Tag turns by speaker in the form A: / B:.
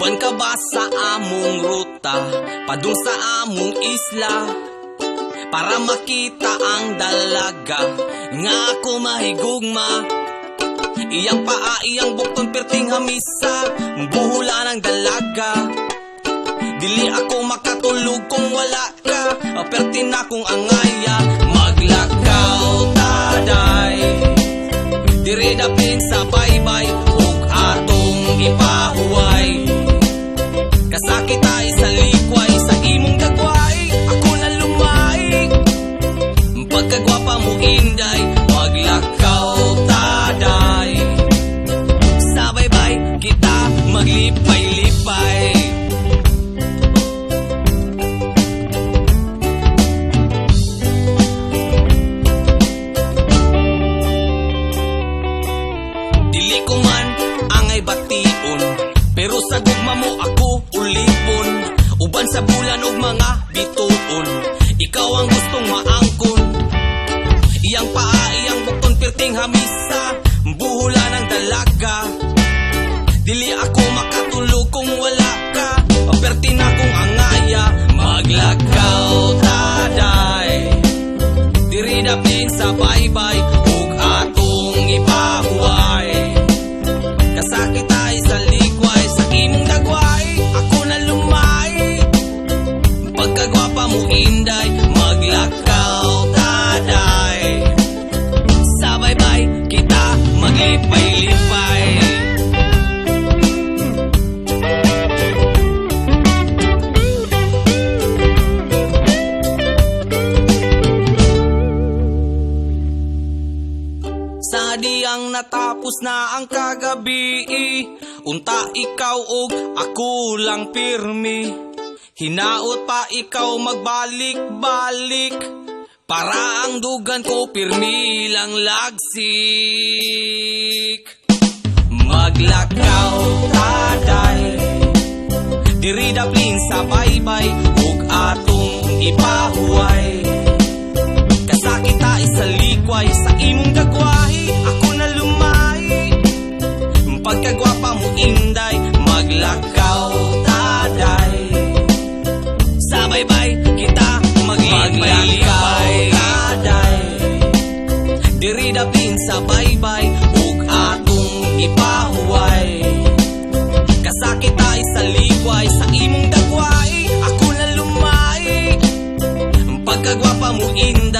A: Uban ka ba sa among ruta padung sa among isla, para makita ang dalaga nga ako mahigugma. Iyang paa, iyang bukton, perting hamisa, buhula ng dalaga. Dili ako makatulog kung wala ka, pertin akong angaya. Maglakaw taday, diri dapin sa baybay, ug atong ipahuway. Kasakit ay sa likway, sa imong dagway, ako na lumay. Pagkagwapa mo inday, maglakaw taday. Sa baybay kita maglipay-lipay. Dili ko man angay bation, pero sa gugma mo ako ulipon. Uban sa bulan ug mga bituon, ikaw ang gustong maangkon. Iyang paa, iyang bukton, perting hamisa, buhula ng dalaga. Dili ako makatulog kung wala ka, pertin akong angaya. Maglakaw taday, diri dapin sa baybay, ug atong ipahuway. Kasakit ay sa likway, sa imong dagway, ako na lumay. Pagkagwapa mo inday, maglakaw taday. Sa baybay kita maglipay-lipay. Sa diyang natapos na ang kagabi, unta ikaw og ako lang pirmi. Hinaot pa ikaw magbalik-balik, para ang dugan ko pirmi lang lagsik. Maglakaw taday, diri dapin sa baybay, ug atong ipahuway. Kasakit ay sa likway, sa imong dagway, ako na lumay. Pagkagwapa mo inday, maglakaw taday. Sa baybay kita maglipay-lipay taday. Diri dapin sa baybay, ug atong ipahuway. Kasakit ay sa likway, sa imong dagway, ako na lumay. Pagkagwapa mo inday,